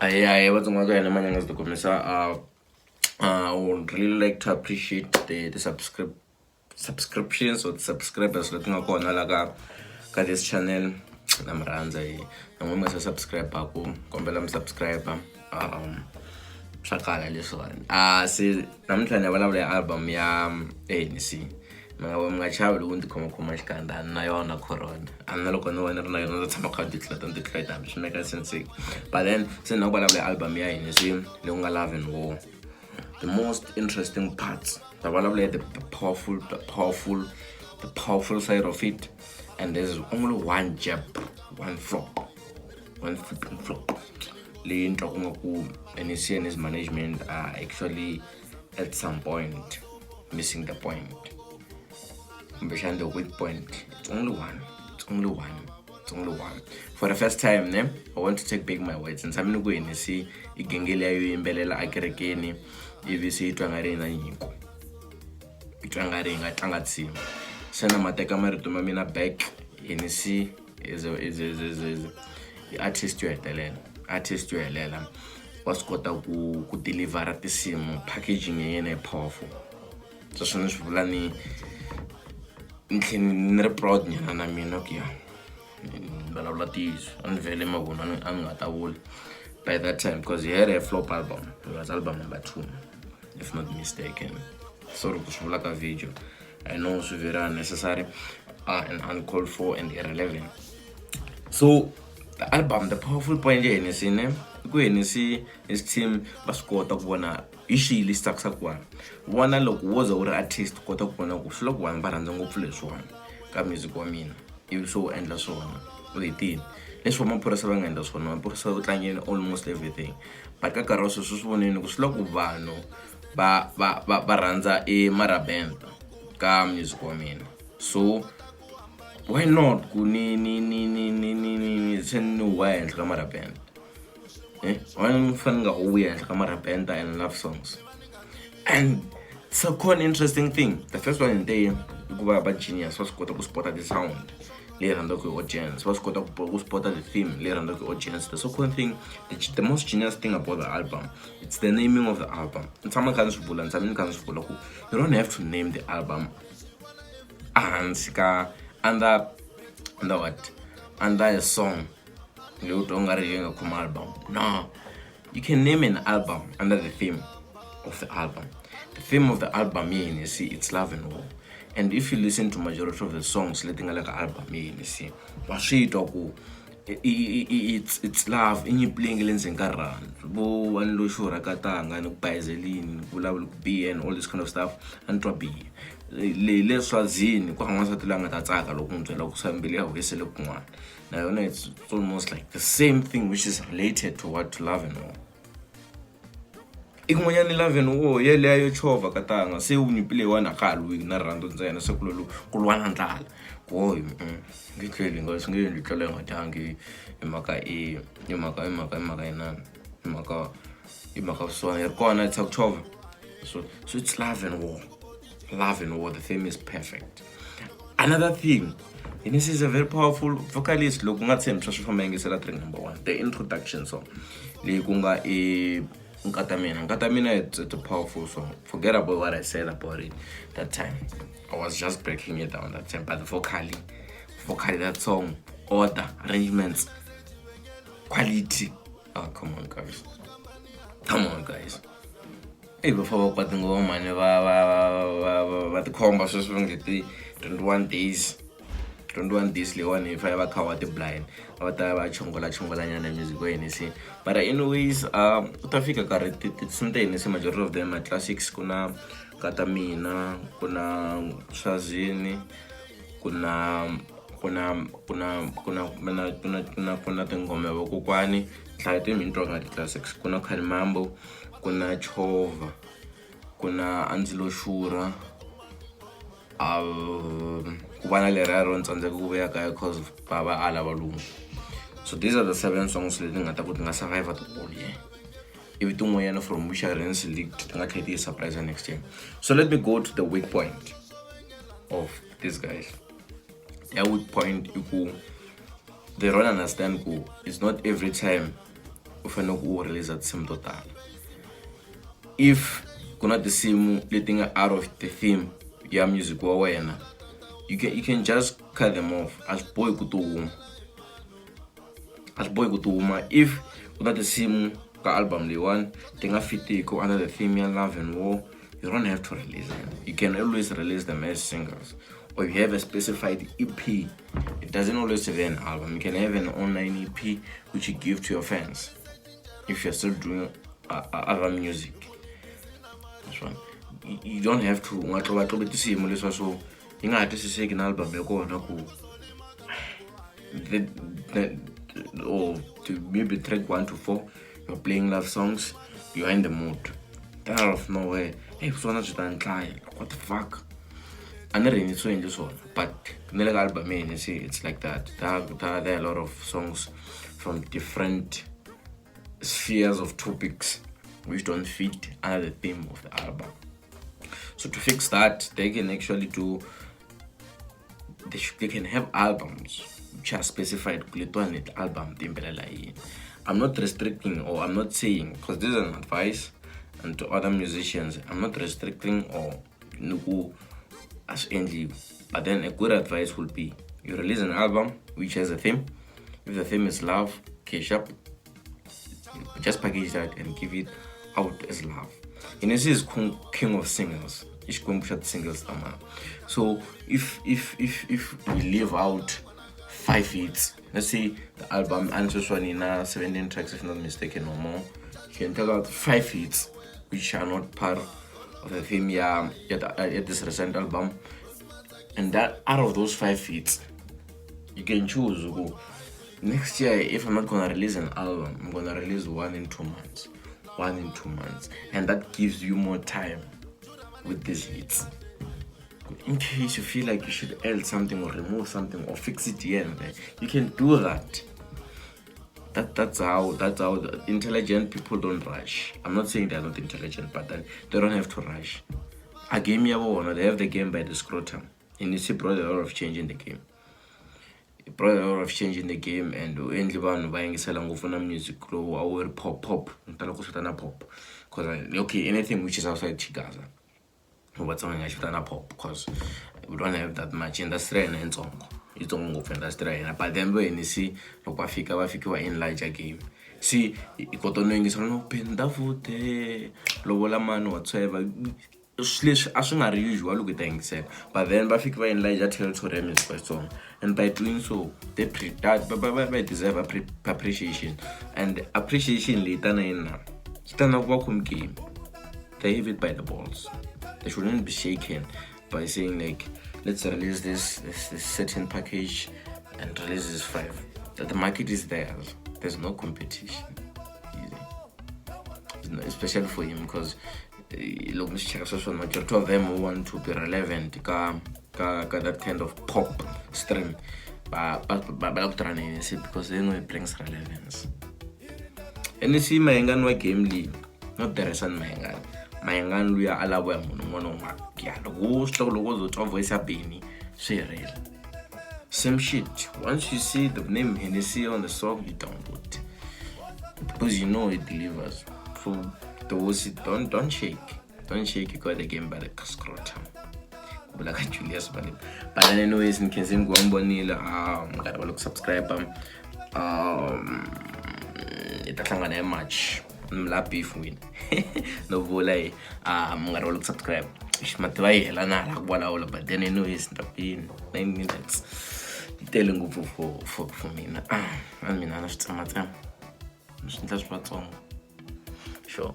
I was going to I would really like to appreciate the subscriptions or the subscribers looking at this channel. Namranza namwe sa subscriber ku kombela subscriber shakala leswani se namhlanje abalabula album ya HENNY C mangaba mngachavi loko ndzi khoma xikandza na yona corona na loko no wena ri na yona ndzi tshama kha ndzi tlhela swi make sense but then se na vulavula album ya HENNY C leyi nga Love and War. The most interesting parts the powerful side of it, and there's only one jab, one flipping flop. Lean talking HENNY C and his management are actually at some point missing the point. Behind the weak point, it's only one. For the first time, I want to take back my words. And some go HENNY C, igengele ayo imbelela akerekeni, ibisi itwangari na nyiko. Itwangari ngatlanga tsima. Sena mateka marito mamina back. HENNY C is artist yo hetelela. Was kota ku deliver tisimu, packaging yena powerful. So swona swi vula ni ni ri proud nyana na mina ku ya vulavula tiso a ni vele mavona a ni nga ta vula by that time because he had a flop album. It was album number 2 if not mistaken. Sorry ku swi vula ka video. I know it's very unnecessary and uncalled for and irrelevant. So the album, the powerful point ya HENNY C HENNY C his team was kota ku vona ishili saksa kwana vona loko woza uri artist kota ku vona ku swilo ku vanhu va rhandza ngopfu leswiwani ka music wa mina ivi swo endla swona u hetini leswi maphorisa va nga endla swona maphorisa va tlangeni almost everything but ka nkarhi wa sweswi swi voneni ku swilo ku vanhu va rhandza marabenda ka music wa mina. So why not ku ni send why and ka marabenda why fun nga go and ka marabenda and love songs. And it's a cool interesting thing. The first one in day kuba ba genius was kota ku spot the sound leyi rhandza ku audience was kota ku spot the theme leyi rhandza ku audience. The second thing, the most genius thing about the album, it's the naming of the album. You don't have to name the album under what? Under a song. Album. No. You can name an album under the theme of the album. The theme of the album, you see, it's Love and War. And if you listen to majority of the songs letting like an album, you see, it's love in you playing lenzengaran bo one lo shura katanga no baizelini kulabula be and all this kind of stuff and to be le swazini kwa ngwa satilanga tatsaka loko mtsela ku sambile ya vuyisele kun'wana na yona it's almost like the same thing which is related to what Love and War. Ikun'wanyana Love and War yele ayo chova katanga se unyipile wana kalu na rando ntsena se kulwana ndlala boy ngihleli ngasinge ngihlale ngatangi imaka so yakona it's October. So it's Love and War. The theme is perfect. Another thing, this is a very powerful vocalist loku nga tshemba swi famba yingisela track number 1, the introduction song leyi ku nga Nkatamina. It's a powerful song. Forget about what I said about it that time. I was just breaking it down that time. But the vocally, that song, order, arrangements, quality. Oh, come on, guys. Hey, before we go, man, the combo so 21 days. 21 days le one if I ever cover the blind abata chongola nyana music wa HENNY C. But anyways utafika ka something HENNY C majority of them are classics. Kuna Katamina, kuna Shazini, kuna tingoma vokokwani hlaya intro nga classics. Kuna Khalimambo, kuna Chova, kuna Andzilo Shura, kubana leraro ntsandzeka ku vuya kaya cause baba ala valungu. So these are the 7 songs leti nga ta ku ti nga survive the whole year. Ivi tin'wanyana from which I leaked ti nga tlhela ti surprise next year. So let me go to the weak point of these guys. Their weak point, they don't understand it's not every time u fanele ku release tinsimu to tala. If kuna tinsimu leti nga out of the theme ya music wa wena, you can just cut them off. A swi bohi ku ti huma. If kuna tinsimu ka album leyiwani ti nga fitiki under the theme ya love and war, you don't have to release them. You can always release them as singles, or you have a specified EP. It doesn't always have an album. You can have an online EP which you give to your fans if you're still doing other music. That's one. You don't have to or to maybe track 1 to 4 you're playing love songs, you're in the mood. Out of nowhere, hey, what the fuck? I never really saw in this one, but the album, you see, it's like that. There are a lot of songs from different spheres of topics which don't fit under the theme of the album. So to fix that, they can actually do. They can have albums which are specified. Album. I'm not restricting, or I'm not saying, because this is an advice, and to other musicians, I'm not restricting or nuku as only. But then a good advice would be you release an album which has a theme. If the theme is love, cash up, just package that and give it out as love. And this is king of singles. Singles. So if we leave out 5 hits, let's say the album answers one in 17 tracks if not mistaken or more, you can take out 5 hits which are not part of the theme at this recent album, and that out of those 5 hits you can choose. Next year, if I'm not gonna release an album, I'm gonna release 1 in 2 months, and that gives you more time with these hits. In case you feel like you should add something or remove something or fix it here and there, you can do that. That's how the intelligent people don't rush. I'm not saying they're not intelligent, but then they don't have to rush. A game they have the game by the scrotum, and you see brought a lot of change in the game. It brought a lot of change in the game, and endly one buying selling music low our pop pop, because okay, anything which is outside Chigaza. What's on I pop, because we don't have that much industry and song. You don't go for industry, but then when you see Wafika in larger game. See, you got to know is no penda foot, Lobola man whatsoever. Slash as soon as usual look at things, but then Bafika in larger territory is by song, and by doing so, they deserve appreciation, and appreciation later in stand welcome game. They have it by the balls. They shouldn't be shaken by saying like, let's release this certain package and release this 5. That the market is there. There's no competition. Especially for him, because majority of them who want to be relevant, that kind of pop stream, but because they know it brings relevance. And you see, my game lead, not the recent Mayangan we are allowed voice real. Same shit. Once you see the name HENNY C on the song, you download, because you know it delivers. So those don't shake. You got the game by the scrotum. Like Julius but then anyways, in case I'm going gotta look subscribe it much. Beef win. No volay. Gotta look subscribe. But then anyways, 9 minutes. Telling for me. I mean, I'm sure.